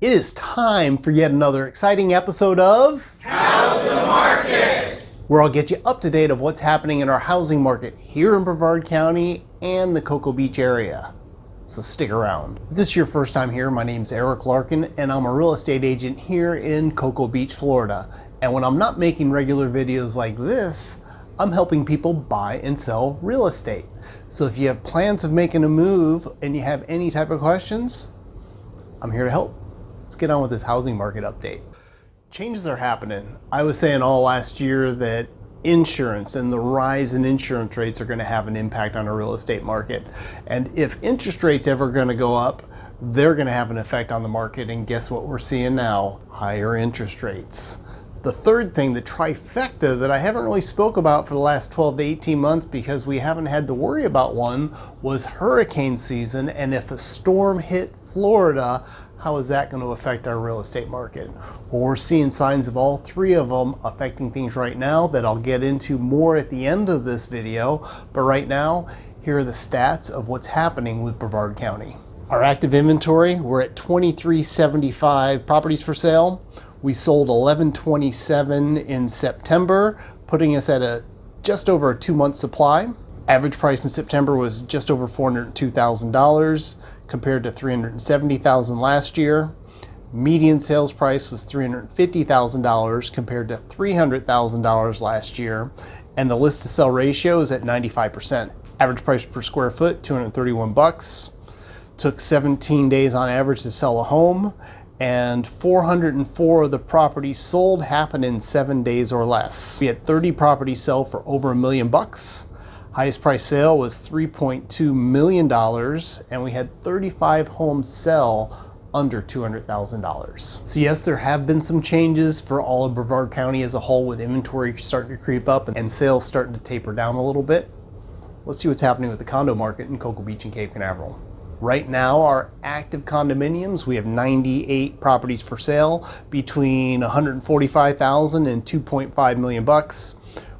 It is time for yet another exciting episode of How's the Market? Where I'll get you up to date of what's happening in our housing market here in Brevard County and the Cocoa Beach area. So stick around. If this is your first time here, my name's Larkin and I'm a real estate agent here in Cocoa Beach, Florida. And when I'm not making regular videos like this, I'm helping people buy and sell real estate. So if you have plans of making a move and you have any type of questions, I'm here to help. Let's get on with this housing market update. Changes are happening. I was saying all last year that insurance and the rise in insurance rates are going to have an impact on our real estate market. And if interest rates ever going to go up, they're going to have an effect on the market. And guess what we're seeing now? Higher interest rates. The third thing, the trifecta that I haven't really spoke about for the last 12 to 18 months because we haven't had to worry about one, was hurricane season. And if a storm hit Florida, how is that going to affect our real estate market? Well, we're seeing signs of all three of them affecting things right now that I'll get into more at the end of this video. But right now, here are the stats of what's happening with Brevard County. Our active inventory, we're at 2375 properties for sale. We sold 1127 in September, putting us at just over a 2-month supply. Average price in September was just over $402,000 compared to $370,000 last year. Median sales price was $350,000 compared to $300,000 last year. And the list to sell ratio is at 95%. Average price per square foot, $231. Took 17 days on average to sell a home, and 404 of the properties sold happened in 7 days or less. We had 30 properties sell for over $1 million. Highest price sale was $3.2 million, and we had 35 homes sell under $200,000. So yes, there have been some changes for all of Brevard County as a whole, with inventory starting to creep up and sales starting to taper down a little bit. Let's see what's happening with the condo market in Cocoa Beach and Cape Canaveral. Right now, our active condominiums, we have 98 properties for sale between $145,000 and $2.5 million.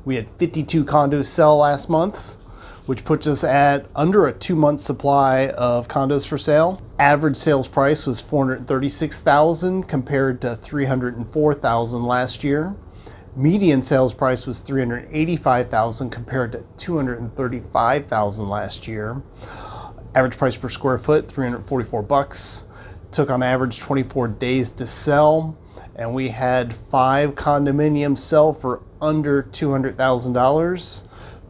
We had 52 condos sell last month, which puts us at under a 2-month supply of condos for sale. Average sales price was $436,000 compared to $304,000 last year. Median sales price was $385,000 compared to $235,000 last year. Average price per square foot, $344. Took on average 24 days to sell, and we had 5 condominiums sell for under $200,000.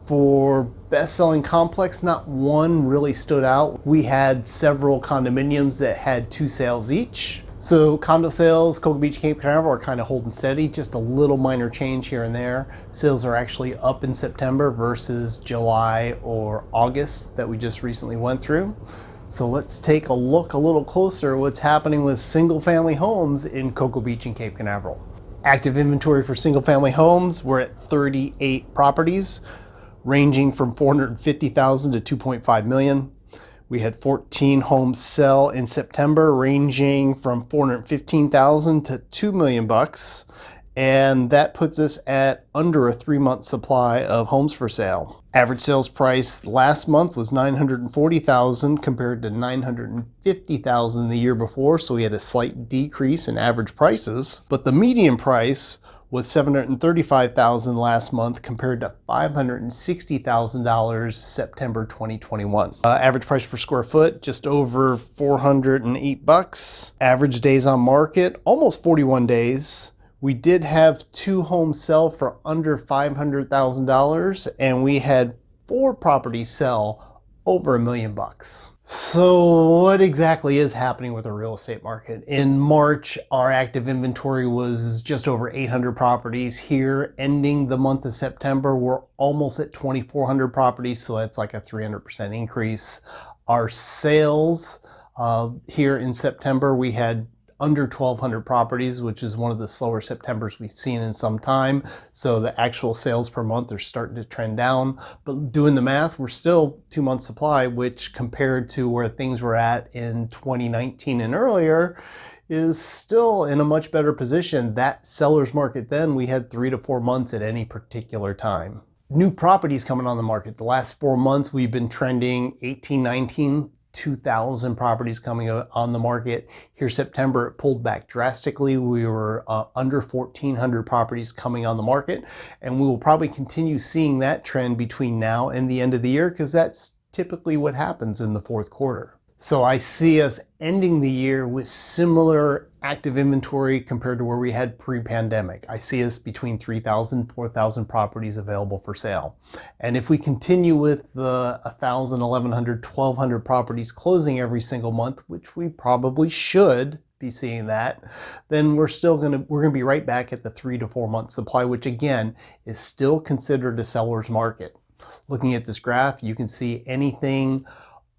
For best-selling complex, not one really stood out. We had several condominiums that had 2 sales each. So condo sales, Cocoa Beach, Cape Canaveral are kind of holding steady, just a little minor change here and there. Sales are actually up in September versus July or August that we just recently went through. So let's take a look a little closer at what's happening with single family homes in Cocoa Beach and Cape Canaveral. Active inventory for single family homes, we're at 38 properties, ranging from $450,000 to $2.5 million. We had 14 homes sell in September, ranging from $415,000 to $2 million. And that puts us at under a 3-month supply of homes for sale. Average sales price last month was $940,000 compared to $950,000 the year before. So we had a slight decrease in average prices, but the median price was $735,000 last month compared to $560,000 September 2021. Average price per square foot, just over $408. Average days on market, almost 41 days. We did have 2 homes sell for under $500,000, and we had 4 properties sell over $1 million. So what exactly is happening with the real estate market? In March, our active inventory was just over 800 properties. Here, ending the month of September, we're almost at 2,400 properties, so that's like a 300% increase. Our sales here in September, we had under 1,200 properties, which is one of the slower Septembers we've seen in some time. So the actual sales per month are starting to trend down. But doing the math, we're still 2-month supply, which compared to where things were at in 2019 and earlier, is still in a much better position. That seller's market then, we had 3 to 4 months at any particular time. New properties coming on the market. The last 4 months, we've been trending 18, 19 2,000 properties coming on the market. Here, September, it pulled back drastically. We were under 1,400 properties coming on the market, and we will probably continue seeing that trend between now and the end of the year, because that's typically what happens in the fourth quarter. So I see us ending the year with similar active inventory compared to where we had pre-pandemic. I see us between 3,000, 4,000 properties available for sale. And if we continue with the 1,000, 1,100, 1,200 properties closing every single month, which we probably should be seeing that, then we're gonna be right back at the 3 to 4 month supply, which again is still considered a seller's market. Looking at this graph, you can see anything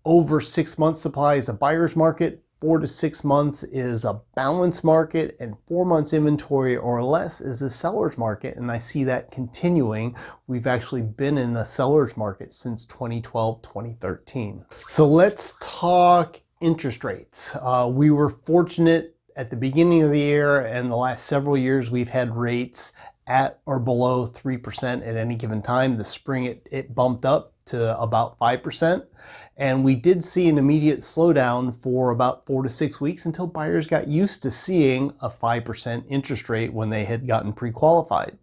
over 6 months supply is a buyer's market, 4 to 6 months is a balanced market, and 4 months inventory or less is a seller's market. And I see that continuing. We've actually been in the seller's market since 2012, 2013. So let's talk interest rates. We were fortunate at the beginning of the year, and the last several years we've had rates at or below 3% at any given time. The spring it bumped up to about 5%. And we did see an immediate slowdown for about 4 to 6 weeks until buyers got used to seeing a 5% interest rate when they had gotten pre-qualified.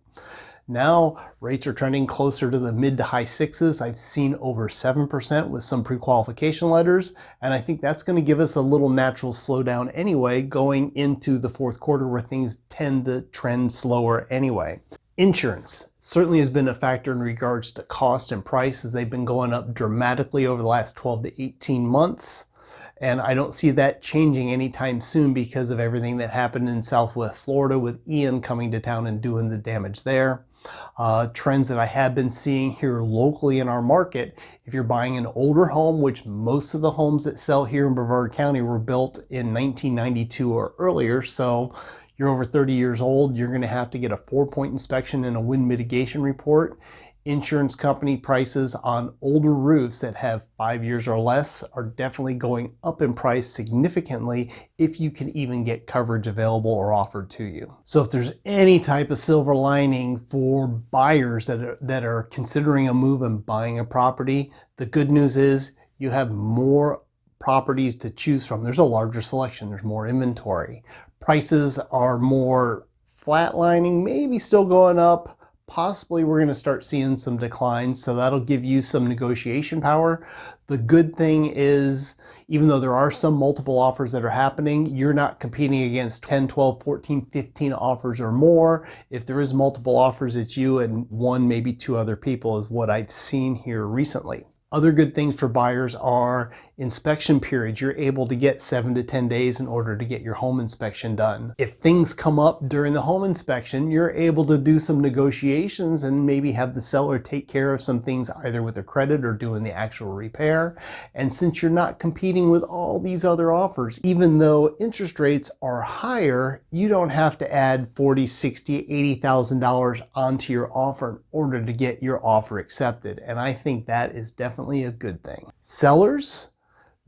Now rates are trending closer to the mid to high sixes. I've seen over 7% with some pre-qualification letters, and I think that's going to give us a little natural slowdown anyway going into the fourth quarter, where things tend to trend slower anyway. Insurance certainly has been a factor in regards to cost and price, as they've been going up dramatically over the last 12 to 18 months. And I don't see that changing anytime soon because of everything that happened in Southwest Florida with Ian coming to town and doing the damage there. Trends that I have been seeing here locally in our market, if you're buying an older home, which most of the homes that sell here in Brevard County were built in 1992 or earlier, so you're over 30 years old, you're going to have to get a 4-point inspection and a wind mitigation report. Insurance company prices on older roofs that have 5 years or less are definitely going up in price significantly if you can even get coverage available or offered to you. So if there's any type of silver lining for buyers that are considering a move and buying a property, the good news is you have more properties to choose from. There's a larger selection, there's more inventory. Prices are more flatlining, maybe still going up. Possibly we're going to start seeing some declines, so that'll give you some negotiation power. The good thing is, even though there are some multiple offers that are happening, you're not competing against 10, 12, 14, 15 offers or more. If there is multiple offers, it's you and one, maybe two other people is what I've seen here recently. Other good things for buyers are inspection periods. You're able to get 7 to 10 days in order to get your home inspection done. If things come up during the home inspection, you're able to do some negotiations and maybe have the seller take care of some things either with a credit or doing the actual repair. And since you're not competing with all these other offers, even though interest rates are higher, you don't have to add $40,000, $60,000, $80,000 onto your offer in order to get your offer accepted. And I think that is definitely a good thing. Sellers,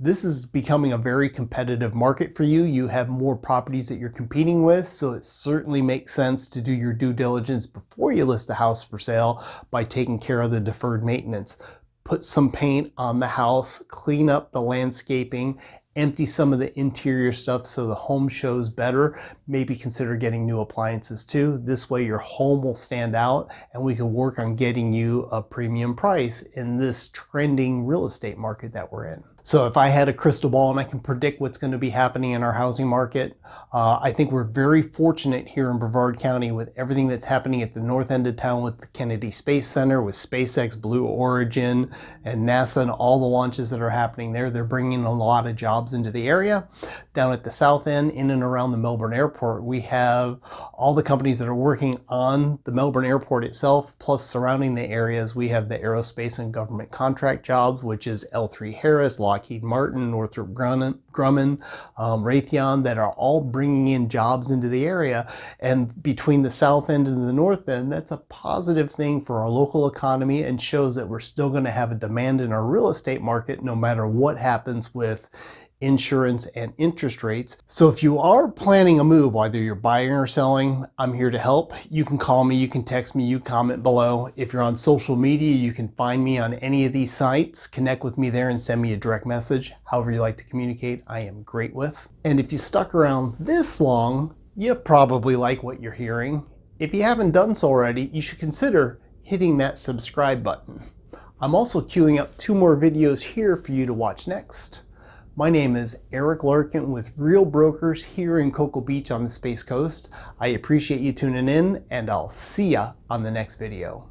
this is becoming a very competitive market for you. You have more properties that you're competing with, so it certainly makes sense to do your due diligence before you list the house for sale by taking care of the deferred maintenance. Put some paint on the house, clean up the landscaping, empty some of the interior stuff so the home shows better. Maybe consider getting new appliances too. This way your home will stand out and we can work on getting you a premium price in this trending real estate market that we're in. So if I had a crystal ball and I can predict what's going to be happening in our housing market, I think we're very fortunate here in Brevard County with everything that's happening at the north end of town with the Kennedy Space Center, with SpaceX, Blue Origin, and NASA, and all the launches that are happening there. They're bringing a lot of jobs into the area. Down at the south end, in and around the Melbourne Airport, we have all the companies that are working on the Melbourne Airport itself, plus surrounding the areas. We have the aerospace and government contract jobs, which is L3 Harris, Lockheed Martin, Northrop Grumman, Raytheon, that are all bringing in jobs into the area. And between the south end and the north end, that's a positive thing for our local economy and shows that we're still going to have a demand in our real estate market no matter what happens with insurance, and interest rates. So if you are planning a move, whether you're buying or selling, I'm here to help. You can call me, you can text me, you comment below. If you're on social media, you can find me on any of these sites, connect with me there and send me a direct message. However you like to communicate, I am great with. And if you stuck around this long, you probably like what you're hearing. If you haven't done so already, you should consider hitting that subscribe button. I'm also queuing up 2 more videos here for you to watch next. My name is Eric Larkin with Real Brokers here in Cocoa Beach on the Space Coast. I appreciate you tuning in, and I'll see ya on the next video.